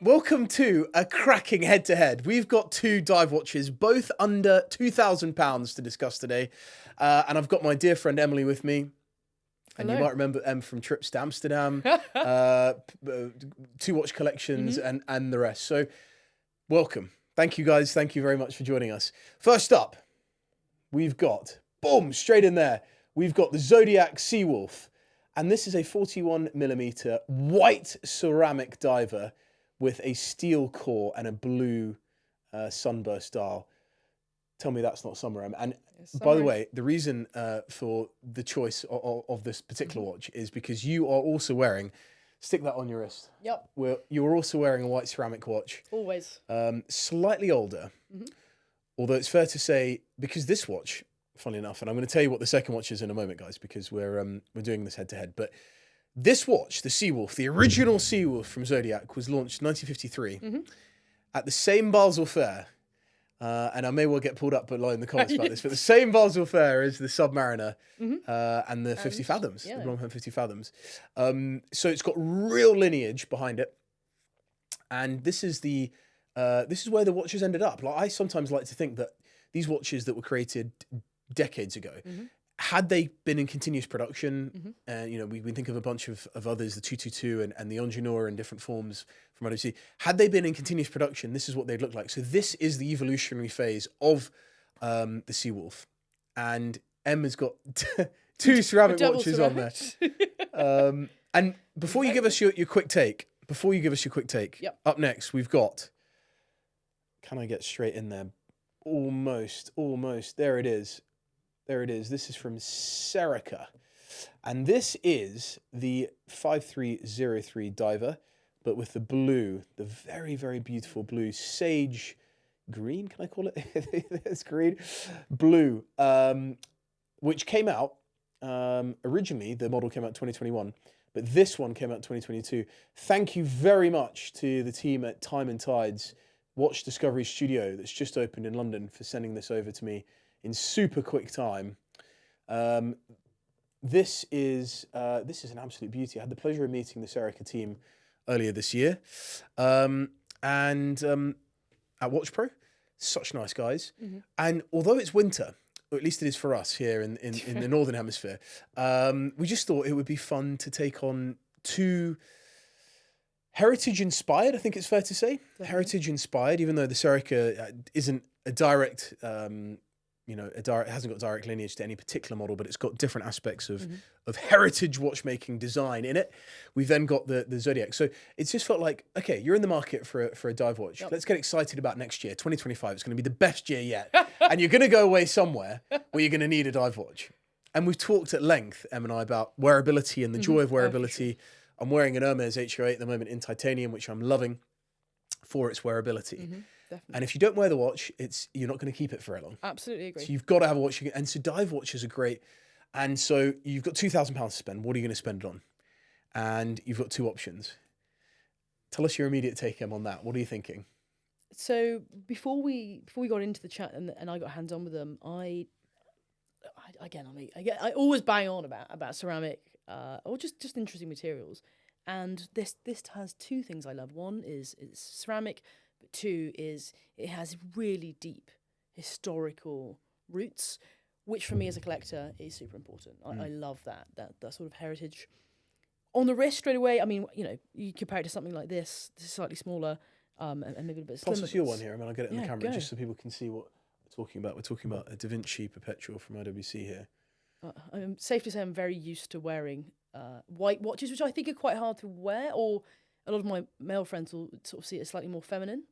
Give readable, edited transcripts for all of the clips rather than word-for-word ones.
Welcome to a cracking head-to-head. We've got two dive watches, both under £2,000 to discuss today. And I've got my dear friend Emily with me. And you might remember Em from trips to Amsterdam, two watch collections and the rest. So welcome. Thank you guys. Thank you very much for joining us. First up, we've got, boom, straight in there. We've got the Zodiac Seawolf. And this is a 41mm white ceramic diver with a steel core and a blue sunburst dial. Tell me that's not summer, Em. And by the way, the reason for the choice of this particular watch is because you are also wearing, stick that on your wrist. Yep. You're also wearing a white ceramic watch. Always. Slightly older, although it's fair to say, because this watch, funnily enough, and I'm going to tell you what the second watch is in a moment, guys, because we're doing this head to head. But this watch, the Seawolf, the original Seawolf from Zodiac, was launched in 1953 at the same Basel Fair. And I may well get pulled up below in the comments about this, but the same Basel Fair as the Submariner and the 50 Fathoms, the Blomhelm 50 Fathoms. So it's got real lineage behind it, and this is where the watches ended up. Like, I sometimes like to think that these watches that were created decades ago, had they been in continuous production, we think of a bunch of others, the 222 and the Angenoa in different forms from IWC. Had they been in continuous production, this is what they'd look like. So this is the evolutionary phase of the Seawolf. And Emma's got two ceramic watches on there. And before you give us your quick take, up next we've got, can I get straight in there? Almost. There it is. This is from Serica. And this is the 5303 diver, but with the blue, the very, very beautiful blue sage green, can I call it? It's green. Blue, which came out, originally the model came out in 2021, but this one came out in 2022. Thank you very much to the team at Time and Tides Watch Discovery Studio that's just opened in London for sending this over to me in super quick time. This is an absolute beauty. I had the pleasure of meeting the Serica team earlier this year, and at Watch Pro, such nice guys. And although it's winter, or at least it is for us here in the Northern Hemisphere, we just thought it would be fun to take on two heritage-inspired, I think it's fair to say. Heritage-inspired, even though the Serica isn't a direct, it hasn't got direct lineage to any particular model, but it's got different aspects of heritage watchmaking design in it. We've then got the Zodiac. So it's just felt like, okay, you're in the market for a dive watch. Let's get excited about next year, 2025. It's going to be the best year yet. And you're going to go away somewhere where you're going to need a dive watch. And we've talked at length, Em and I, about wearability and the joy of wearability. Sure. I'm wearing an Hermes H08 at the moment in titanium, which I'm loving for its wearability. Definitely. And if you don't wear the watch, you're not going to keep it for very long. Absolutely agree. So you've got to have a watch. And so dive watches are great. And so you've got £2,000 to spend. What are you going to spend it on? And you've got two options. Tell us your immediate take, Em, on that. What are you thinking? So before we got into the chat and I got hands on with them, I always bang on about ceramic or just interesting materials. And this has two things I love. One is it's ceramic, but two is it has really deep historical roots, which for me as a collector is super important. I love that sort of heritage. On the wrist straight away, I mean, you compare it to something like this. This is slightly smaller and maybe a bit slimmer. Plus, it's your one here. I mean, I'll get it in the camera just so people can see what we're talking about. We're talking about a Da Vinci Perpetual from IWC here. I'm safe to say I'm very used to wearing white watches, which I think are quite hard to wear, or a lot of my male friends will sort of see it as slightly more feminine.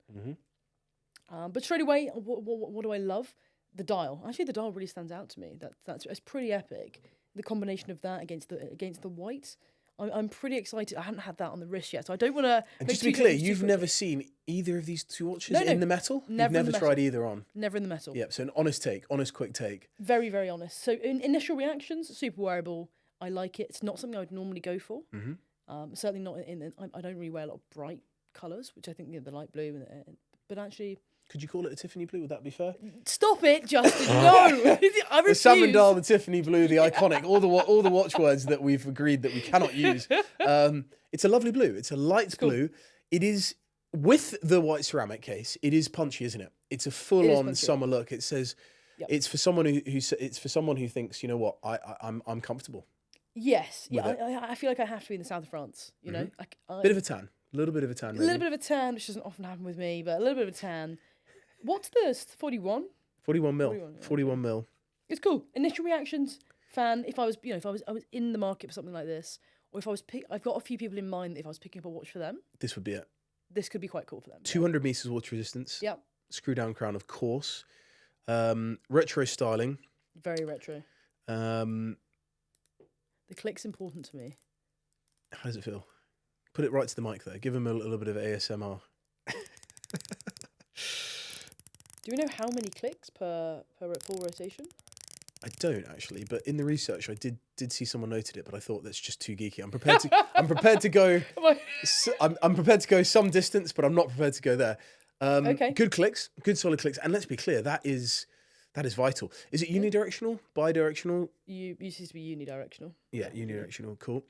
But straight away, what do I love? The dial. Actually, the dial really stands out to me. It's pretty epic. The combination of that against the white. I'm pretty excited. I haven't had that on the wrist yet, so I don't want to. And just to be clear, you've never seen either of these two watches in the metal? You've never tried either on? Never in the metal. Yep, so an honest quick take. Very, very honest. So initial reactions, super wearable. I like it. It's not something I would normally go for. Certainly not I don't really wear a lot of bright colours, which I think the light blue, but actually... Could you call it a Tiffany blue? Would that be fair? Stop it, Justin. No, I refuse. The Samendal, the Tiffany blue, the iconic, all the watchwords that we've agreed that we cannot use. It's a lovely blue. It's a light blue. It is with the white ceramic case. It is punchy, isn't it? It's a full-on punchy. summer look. It says Yep. it's for someone it's for someone who thinks, you know what, I'm comfortable. Yes, with I feel like I have to be in the south of France. You know, Bit of a tan, a little bit of a tan. a little bit of a tan, which doesn't often happen with me, but a little bit of a tan. What's this? 41? 41 mil. 41, 41 mil. It's cool. Initial reactions, fan. If I was, if I was in the market for something like this, or if I was, I've got a few people in mind that if I was picking up a watch for them, This would be it. this could be quite cool for them. 200 meters water resistance. Yep. Screw down crown, of course. Retro styling. Very retro. Um, The click's important to me. how does it feel? Put it right to the mic there. Give him a little bit of ASMR. Do we know how many clicks per full rotation? I don't actually, but in the research, I did see someone noted it, but I thought that's just too geeky. I'm prepared to go. I'm prepared to go some distance, but I'm not prepared to go there. Okay. Good clicks, good solid clicks, and let's be clear, that is vital. Is it unidirectional, bidirectional? You used to be unidirectional. Yeah, unidirectional. Cool.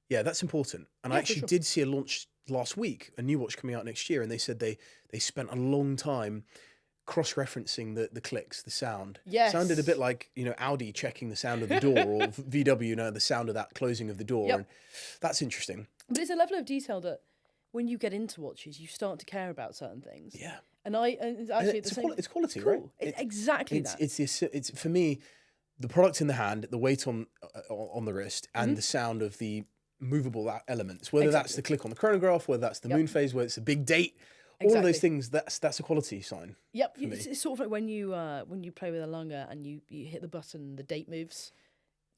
Yeah, that's important. And I Yeah, for actually sure. did see a launch last week, a new watch coming out next year, and they said they spent a long time cross-referencing the clicks, the sound. Yes. Sounded a bit like, Audi checking the sound of the door, or VW, the sound of that closing of the door. Yep. And that's interesting. But it's a level of detail that when you get into watches, you start to care about certain things. Yeah. And actually It's quality, cool. right? Exactly that. It's for me, the product in the hand, the weight on the wrist, and the sound of the movable elements. Whether that's the click on the chronograph, whether that's the moon phase, whether it's a big date, all of those things. That's a quality sign. Yep, it's sort of like when you play with a Lunger and you hit the button, the date moves.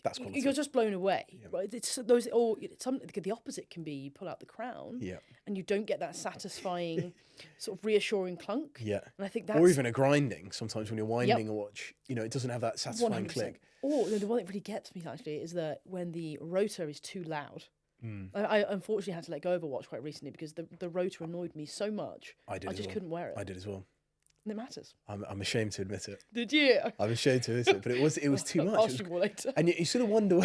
That's quality. You're just blown away, right? It's those, or the opposite can be you pull out the crown, and you don't get that satisfying, sort of reassuring clunk. Yeah, and I think that's or even a grinding. Sometimes when you're winding a watch, it doesn't have that satisfying 100%. click. Or the one that really gets me actually is that when the rotor is too loud. I unfortunately had to let go of a watch quite recently because the rotor annoyed me so much. I just couldn't wear it. I did as well. And it matters. I'm ashamed to admit it. Did you? I'm ashamed to admit it, but it was too much. I'll ask you more later. And you sort of wonder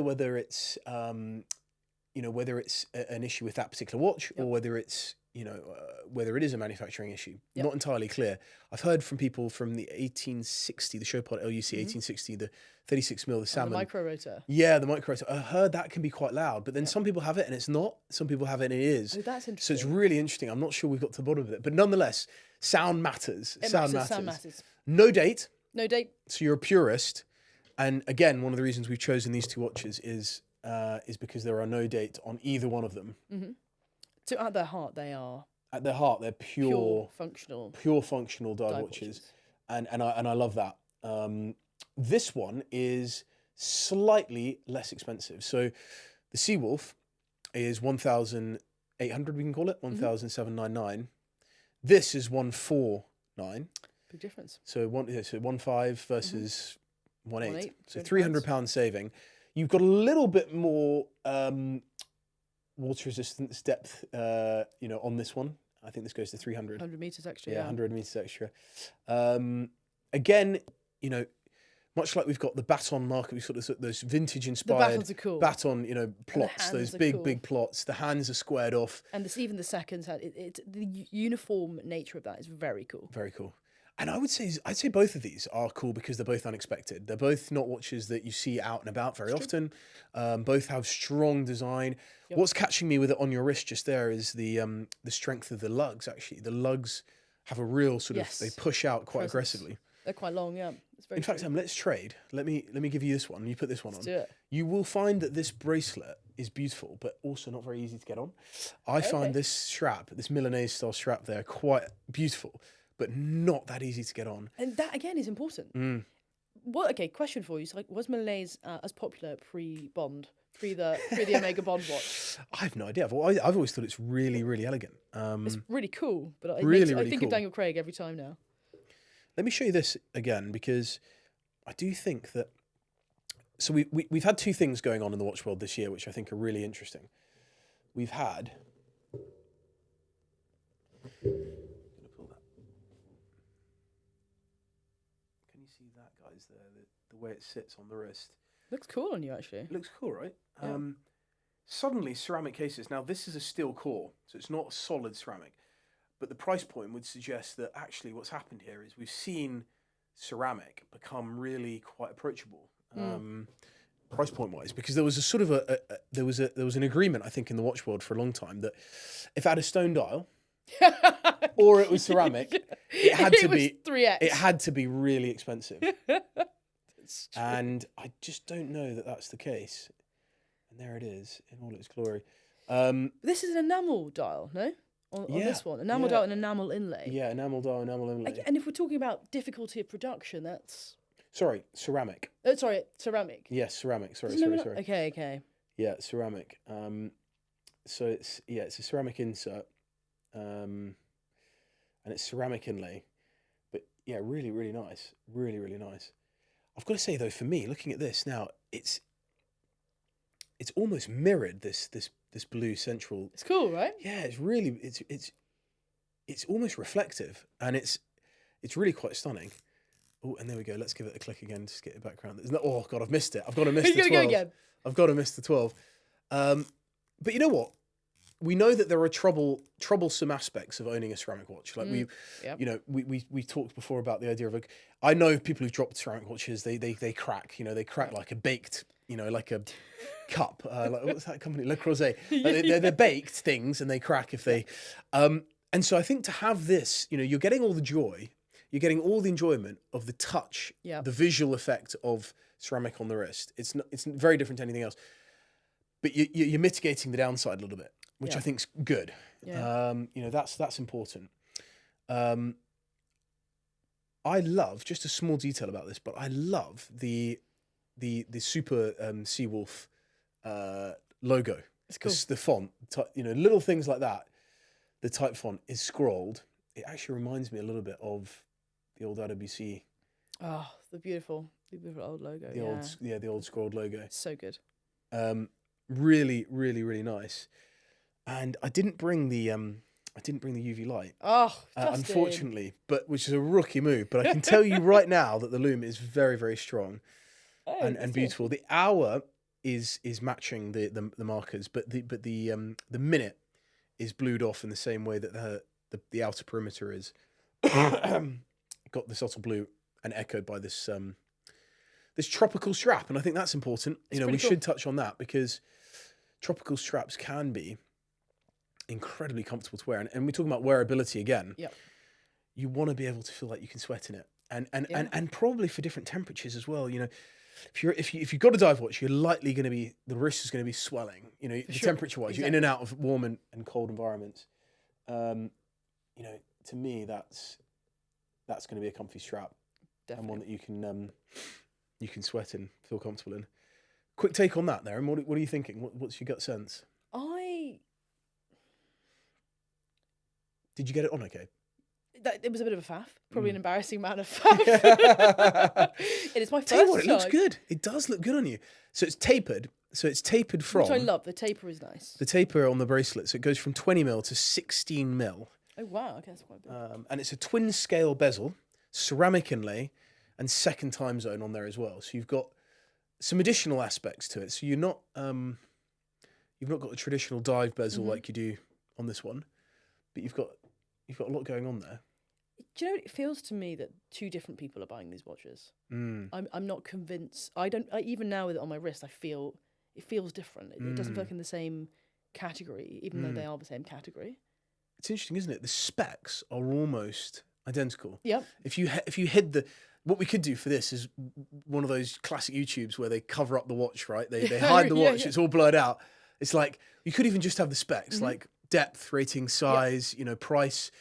whether it's whether it's an issue with that particular watch or whether it's whether it is a manufacturing issue. Not entirely clear. I've heard from people from the 1860, the Chopard LUC 1860, the 36 mil, the salmon. The micro rotor. Yeah, the micro rotor. I heard that can be quite loud, but then some people have it and it's not. Some people have it and it is. Oh, that's interesting. So it's really interesting. I'm not sure we've got to the bottom of it, but nonetheless, sound matters. Sound matters. No date. No date. So you're a purist. And again, one of the reasons we've chosen these two watches is because there are no date on either one of them. Mm-hmm. So at their heart, they are. At their heart, they're pure functional dive watches. And I love that. This one is slightly less expensive. So the Seawolf is 1,800, we can call it, 1,799. This is 149. Big difference. So 1.5 versus 1.8. So £300 £300 saving. You've got a little bit more water resistance depth, on this one. I think this goes to 300. 100 meters extra. Yeah, 100 meters extra. Again, much like we've got the baton market, we've got those vintage inspired batons are cool. Baton, plots, those big plots. The hands are squared off. And even the seconds, the uniform nature of that is very cool. Very cool. And I'd say both of these are cool because they're both unexpected. They're both not watches that you see out and about very often. Both have strong design. Yep. What's catching me with it on your wrist just there is the strength of the lugs. Actually, the lugs have a real sort of, they push out quite aggressively. They're quite long, yeah. It's very In fact, let's trade. Let me give you this one. You put this one on. Let's do it. You will find that this bracelet is beautiful, but also not very easy to get on. I find this strap, this Milanese style strap there, quite beautiful, but not that easy to get on. And that again is important. Question for you. So, was Milanese as popular pre-Bond, pre the Omega Bond watch? I have no idea. I've always thought it's really, really elegant. It's really cool, but I think cool. of Daniel Craig every time now. Let me show you this again because I do think that. So we've had two things going on in the watch world this year, which I think are really interesting. We've had. The way it sits on the wrist. Looks cool on you, actually. It looks cool, right? Yeah. suddenly ceramic cases. Now this is a steel core, so it's not solid ceramic, but the price point would suggest that actually what's happened here is we've seen ceramic become really quite approachable. Price point wise, because there was a sort of there was an agreement, I think, in the watch world for a long time that if it had a stone dial or it was ceramic, it had to be 3x. It had to be really expensive. And I just don't know that that's the case. And there it is in all its glory. This is an enamel dial, no? On this one, enamel dial and enamel inlay. Yeah, enamel dial, enamel inlay. And if we're talking about difficulty of production, that's... Sorry, ceramic. Oh, sorry, ceramic. Yes, ceramic. Sorry. Okay. Yeah, ceramic. So it's a ceramic insert, and it's ceramic inlay, but yeah, really, really nice, really, really nice. I've got to say though, for me, looking at this now, it's almost mirrored this blue central. It's cool, right? Yeah, it's really it's almost reflective, and it's really quite stunning. Oh, and there we go. Let's give it a click again to get it background. Oh God, I've missed it. I've got to miss the 12. Go again. I've got to miss the 12. But you know what? We know that there are troublesome aspects of owning a ceramic watch. Like we talked before about the idea of I know people who've dropped ceramic watches. They crack. They crack like a baked. Like a cup. Like what's that company? Le Creuset. They're baked things, and they crack if they. And so I think to have this, you're getting all the joy. You're getting all the enjoyment of the touch, the visual effect of ceramic on the wrist. It's very different to anything else. But you're mitigating the downside a little bit, which I think's good. Yeah. That's important. I love, just a small detail about this, but I love the super seawolf logo. It's cool. The font, little things like that. The type font is scrolled. It actually reminds me a little bit of the old RWC. Oh, the beautiful old logo. The old scrolled logo. So good. Really, really, really nice. And I didn't bring the UV light. Oh, unfortunately, which is a rookie move. But I can tell you right now that the lume is very, very strong and beautiful. The hour is matching the markers, but the minute is blued off in the same way that the outer perimeter is. Got the subtle blue and echoed by this this tropical strap, and I think that's important. We should touch on that because tropical straps can be incredibly comfortable to wear, and we're talking about wearability again. Yep. You want to be able to feel like you can sweat in it, and probably for different temperatures as well. If you've got a dive watch, you're likely going to be the wrist is going to be swelling. Temperature wise, you're in and out of warm and cold environments. To me, that's going to be a comfy strap. Definitely. And one that you can sweat in, feel comfortable in. Quick take on that there, and what are you thinking? What's your gut sense? Did you get it on okay? It was a bit of a faff. Probably an embarrassing amount of faff. It is my first Tell you what, it looks charge. good. It does look good on you. So it's tapered. From... Which I love. The taper is nice. The taper on the bracelet. So it goes from 20mm to 16mm. Oh, wow. Okay, that's quite big. And it's a twin scale bezel, ceramic inlay, and second time zone on there as well. So you've got some additional aspects to it. So you've not got a traditional dive bezel like you do on this one, but you've got a lot going on there. Do you know, it feels to me that two different people are buying these watches. I'm not convinced. Even now with it on my wrist, it feels different. It doesn't feel like in the same category, even though they are the same category. It's interesting, isn't it? The specs are almost identical. Yep. If you hid what we could do for this is one of those classic YouTubes where they cover up the watch, right? They hide the watch. It's all blurred out. It's like you could even just have the specs, like depth, rating, size, price.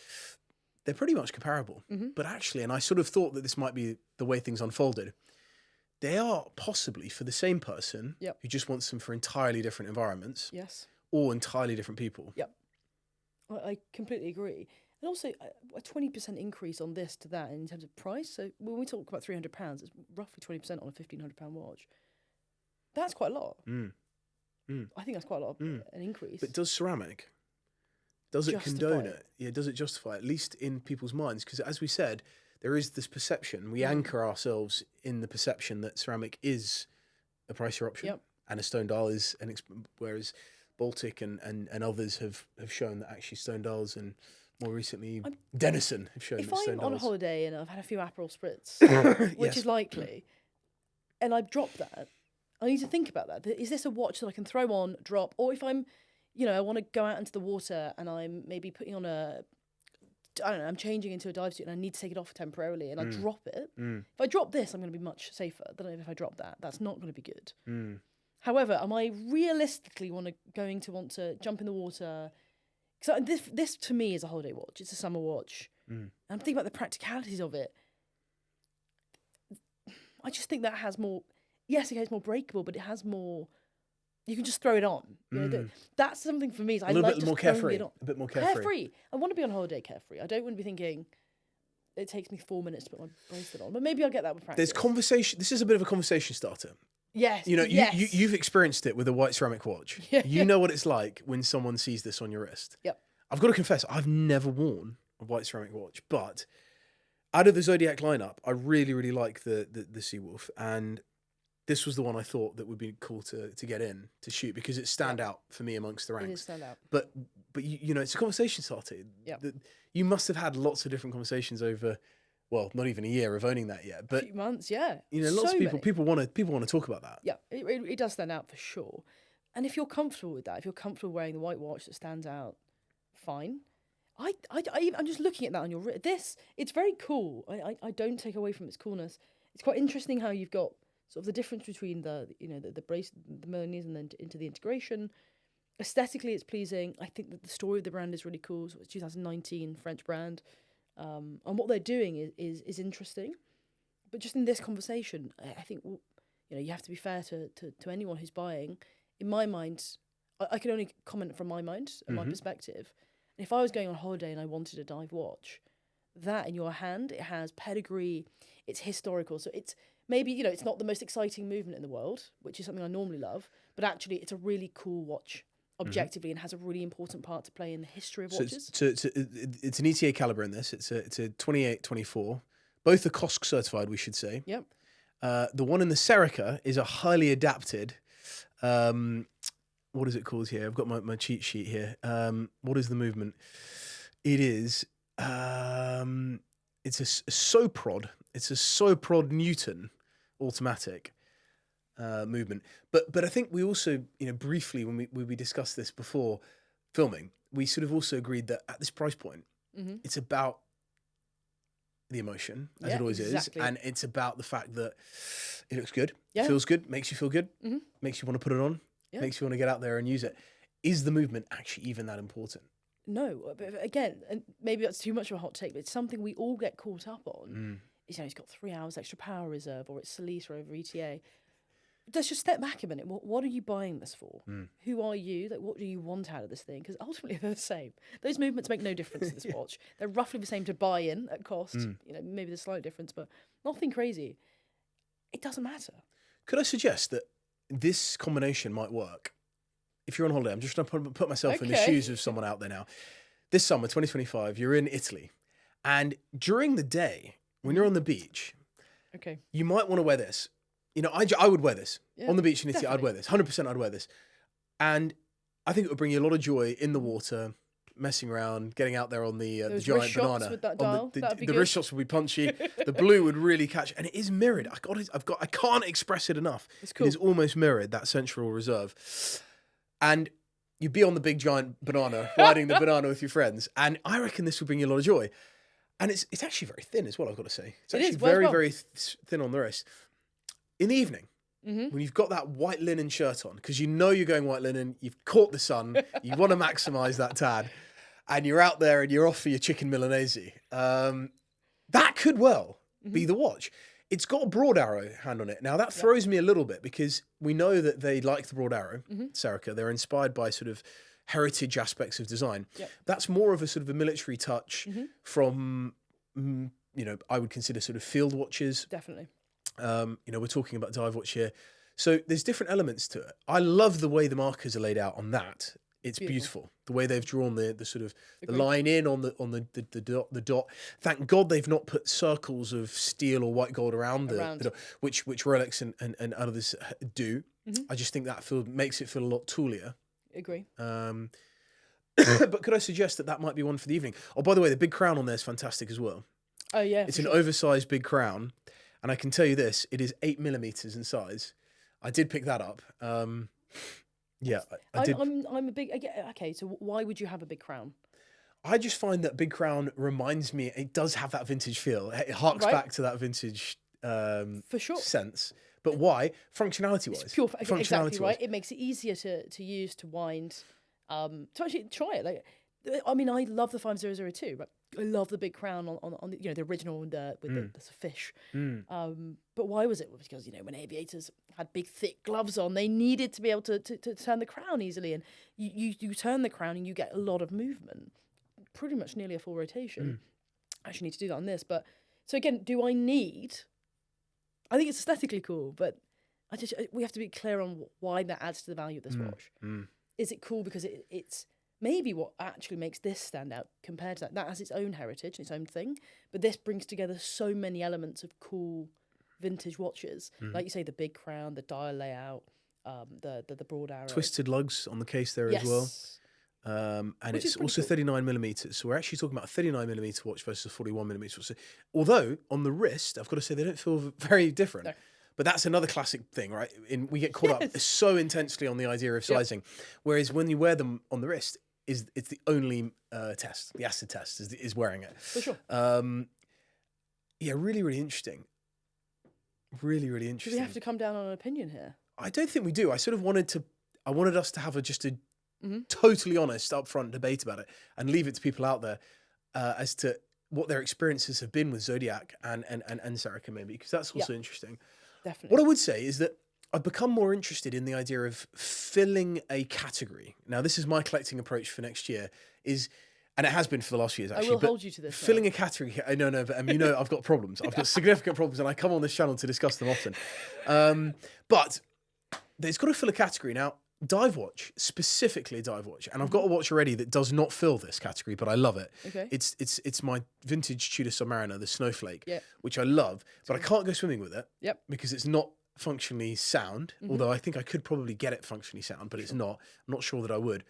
They're pretty much comparable. But actually, and I sort of thought that this might be the way things unfolded, they are possibly for the same person who just wants them for entirely different environments. Yes. Or entirely different people. Yep. I completely agree. And also a 20% increase on this to that in terms of price. So when we talk about £300, it's roughly 20% on a £1,500 watch. That's quite a lot. I think that's quite a lot, an increase. But does ceramic, does it condone it? Yeah, does it justify it, at least in people's minds? Because as we said, there is this perception. We anchor ourselves in the perception that ceramic is a pricier option and a stone dial is whereas Baltic and others have shown that actually stone dials, and more recently Denison have shown If that stone I'm on dials. holiday and I've had a few Aperol Spritz, which Yes. is likely, and I've dropped that, I need to think about that. Is this a watch that I can throw on, drop, or if I'm, I want to go out into the water and I'm maybe putting on I don't know, I'm changing into a dive suit and I need to take it off temporarily and I drop it. If I drop this, I'm going to be much safer than if I drop that. That's not going to be good. However, am I realistically going to want to jump in the water? Because this to me is a holiday watch. It's a summer watch. And I'm thinking about the practicalities of it. I just think that has more. Yes, okay, it's more breakable, but it has more. You can just throw it on. That's something for me. I like just throwing it on. A bit more carefree. Carefree. I want to be on holiday carefree. I don't want to be thinking it takes me 4 minutes to put my bracelet on. But maybe I'll get that with practice. There's conversation. This is a bit of a conversation starter. Yes. You've experienced it with a white ceramic watch. You know what it's like when someone sees this on your wrist. Yep. I've got to confess, I've never worn a white ceramic watch, but out of the Zodiac lineup, I really, really like the Seawolf, and this was the one I thought that would be cool to get in to shoot because it stand out for me amongst the ranks. It is stand out. But it's a conversation starter. Yeah. You must have had lots of different conversations over, well, not even a year of owning that yet, but a few months, yeah. Lots of people want to talk about that. Yeah, it does stand out for sure. And if you're comfortable with that, if you're comfortable wearing the white watch that stands out, fine. I'm just looking at that on your wrist. It's very cool. I don't take away from its coolness. It's quite interesting how you've got sort of the difference between the brace, the Milanese, and then into the integration. Aesthetically, it's pleasing. I think that the story of the brand is really cool. So it's 2019 French brand, and what they're doing is interesting. But just in this conversation, I think you have to be fair to anyone who's buying. In my mind, I can only comment from my mind and my perspective. And if I was going on holiday and I wanted a dive watch, that in your hand, it has pedigree, it's historical. So it's maybe, it's not the most exciting movement in the world, which is something I normally love, but actually it's a really cool watch objectively and has a really important part to play in the history of watches. So it's an ETA caliber in this. It's a 28-24. Both are COSC certified, we should say. Yep. The one in the Serica is a highly adapted, what is it called here? I've got my cheat sheet here. What is the movement? It is, it's a Soprod. It's a Soprod Newton automatic movement. But I think we also, briefly when we discussed this before filming, we sort of also agreed that at this price point, it's about the emotion, as it always is, and it's about the fact that it looks good, feels good, makes you feel good, makes you want to put it on, makes you want to get out there and use it. Is the movement actually even that important? No, but again, and maybe that's too much of a hot take, but it's something we all get caught up on. It's got 3 hours extra power reserve, or it's Serica over ETA. Let's just step back a minute. What are you buying this for? Who are you? Like, what do you want out of this thing? Because ultimately they're the same. Those movements make no difference to this watch. They're roughly the same to buy in at cost. Maybe there's a slight difference, but nothing crazy. It doesn't matter. Could I suggest that this combination might work? If you're on holiday, I'm just going to put myself in the shoes of someone out there now. This summer, 2025, you're in Italy. And during the day, when you're on the beach, you might want to wear this. I would wear this. On the beach in Italy, I'd wear this. 100% I'd wear this. And I think it would bring you a lot of joy in the water, messing around, getting out there on the giant banana. With that dial, the wrist shots would be punchy. The blue would really catch. And it is mirrored. I can't express it enough. It's cool. It is almost mirrored, that Central Reserve. And you'd be on the big giant banana, riding the banana with your friends. And I reckon this would bring you a lot of joy. And it's actually very thin as well, I've got to say. It's actually very, very thin on the wrist. In the evening, when you've got that white linen shirt on, because you're going white linen, you've caught the sun, you want to maximise that tan, and you're out there and you're off for your chicken Milanese, that could well be the watch. It's got a broad arrow hand on it. Now, that throws me a little bit because we know that they like the broad arrow, Serica. They're inspired by sort of heritage aspects of design. That's more of a sort of a military touch from, I would consider sort of field watches. Definitely. We're talking about dive watch here. So there's different elements to it. I love the way the markers are laid out on that. It's beautiful. The way they've drawn the sort of the line in on the dot. Thank God they've not put circles of steel or white gold around the dot, which Rolex and others do. I just think that makes it feel a lot toolier. Agree. But could I suggest that might be one for the evening? Oh, by the way, the big crown on there is fantastic as well. Oh yeah, It's an oversized big crown, and I can tell you this: it is 8mm in size. I did pick that up. Yeah, I did. I'm a big. Okay, so why would you have a big crown? I just find that big crown reminds me. It does have that vintage feel. It harks back to that vintage for sure sense. But why? Functionality wise. It's pure exactly right. It makes it easier to use, to wind, to actually try it. Like, I mean, I love the 5002. Right? I love the big crown on the, the original with the fish. But why was it? Well, because when aviators had big thick gloves on, they needed to be able to turn the crown easily, and you turn the crown and you get a lot of movement, pretty much nearly a full rotation. I actually need to do that on this, but so again, do I need? I think it's aesthetically cool, but we have to be clear on why that adds to the value of this watch. Is it cool because it's maybe what actually makes this stand out compared to that? That has its own heritage, its own thing, but this brings together so many elements of cool vintage watches, like you say, the big crown, the dial layout, the broad arrow, twisted lugs on the case there as well. And it's also cool. 39mm. So we're actually talking about a 39mm watch versus a 41mm watch. So, although on the wrist, I've got to say they don't feel very different. No. But that's another classic thing, right? We get caught up so intensely on the idea of sizing, whereas when you wear them on the wrist, it's the only test. The acid test is wearing it. For sure. Yeah, really, really interesting. Really, really interesting. Do we have to come down on an opinion here? I don't think we do. I sort of wanted us to have just a totally honest, upfront debate about it, and leave it to people out there as to what their experiences have been with Zodiac and Serica, maybe, because that's also interesting. Definitely. What I would say is that I've become more interested in the idea of filling a category. Now, this is my collecting approach for next year, and it has been for the last few years, actually. I will hold you to this. Filling a category, no, but I've got problems. I've got significant problems, and I come on this channel to discuss them often. But there's got to fill a category. Now, dive watch, specifically a dive watch, and I've got a watch already that does not fill this category, but I love it. Okay. It's my vintage Tudor Submariner, the Snowflake, which I love, but I can't go swimming with it because it's not functionally sound, although I think I could probably get it functionally sound, but it's not. I'm not sure that I would.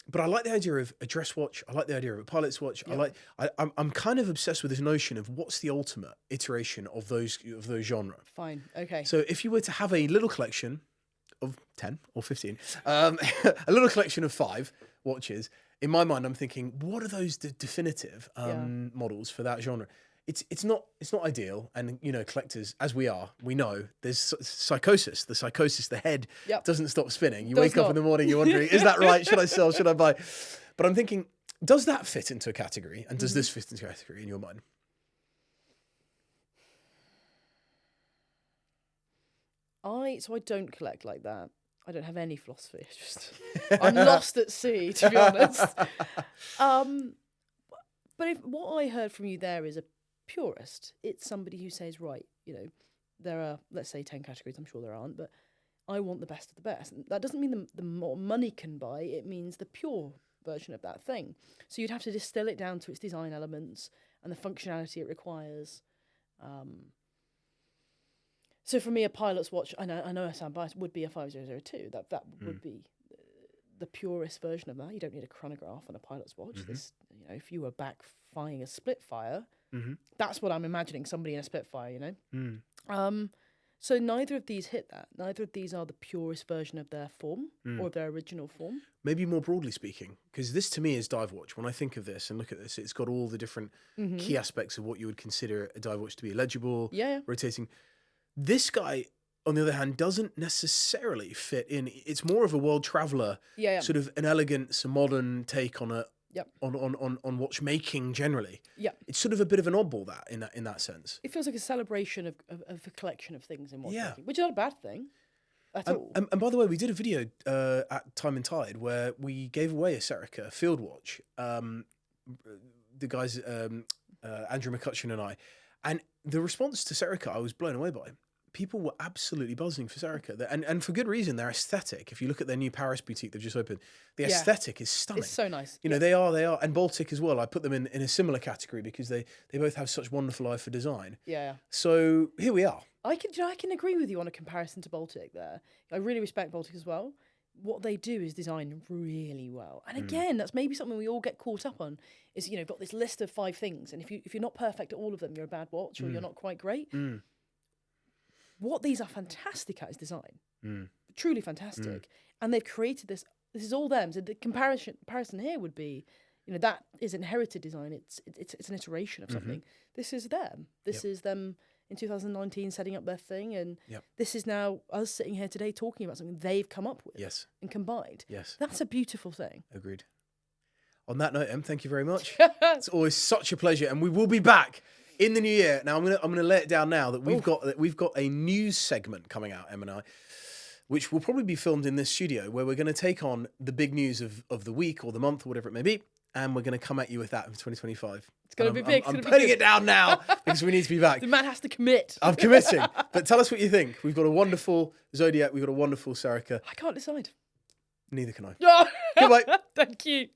But I like the idea of a dress watch. I like the idea of a pilot's watch. I'm kind of obsessed with this notion of what's the ultimate iteration of those genre. Fine. Okay. So if you were to have a little collection of 10 or 15, a little collection of 5 watches, in my mind, I'm thinking, what are those definitive models for that genre? It's not ideal, and collectors, as we are, we know there's psychosis. The psychosis, the head doesn't stop spinning. You wake up in the morning, you're wondering, is that right? Should I sell? Should I buy? But I'm thinking, does that fit into a category, and does this fit into a category in your mind? I don't collect like that. I don't have any philosophy. I'm lost at sea, to be honest. But what I heard from you there is a purist. It's somebody who says, right, there are, let's say, 10 categories. I'm sure there aren't, but I want the best of the best. And that doesn't mean the more money can buy. It means the pure version of that thing. So you'd have to distill it down to its design elements and the functionality it requires. So for me, a pilot's watch, I know I sound biased, would be a 5002. That would be the purest version of that. You don't need a chronograph on a pilot's watch. This, if you were back flying a Spitfire, that's what I'm imagining, somebody in a Spitfire, So neither of these hit that. Neither of these are the purest version of their form or their original form. Maybe more broadly speaking, because this to me is dive watch. When I think of this and look at this, it's got all the different key aspects of what you would consider a dive watch to be: legible, rotating. This guy, on the other hand, doesn't necessarily fit in. It's more of a world traveller, sort of an elegant, some modern take on on watchmaking generally. It's sort of a bit of an oddball in that sense. It feels like a celebration of a collection of things in watchmaking, which is not a bad thing at all. And by the way, we did a video at Time and Tide where we gave away a Serica field watch. The guys, Andrew McCutcheon and I, and the response to Serica I was blown away by. People were absolutely buzzing for Serica, and for good reason. Their aesthetic, if you look at their new Paris boutique they've just opened, the aesthetic is stunning. It's so nice. They are, and Baltic as well. I put them in a similar category because they both have such wonderful eye for design. So here we are. I can agree with you on a comparison to Baltic there. I really respect Baltic as well. what they do is design really well. And again, that's maybe something we all get caught up on. Is you've got this list of 5 things, and if you're not perfect at all of them, you're a bad watch or you're not quite great. What these are fantastic at is design, truly fantastic. And they've created this. This is all them. So the comparison here would be, that is inherited design. It's an iteration of something. This is them. This is them in 2019 setting up their thing, and this is now us sitting here today talking about something they've come up with and combined. That's a beautiful thing. Agreed. On that note, Em, thank you very much. It's always such a pleasure, and we will be back in the new year. Now I'm gonna lay it down now that we've got a news segment coming out, Em and I, which will probably be filmed in this studio, where we're going to take on the big news of the week or the month or whatever it may be, and we're going to come at you with that in 2025. It's going to be big. I'm putting it down now because we need to be back. The man has to commit. I'm committing. But tell us what you think. We've got a wonderful Zodiac. We've got a wonderful Serica. I can't decide. Neither can I. Goodbye. Thank you.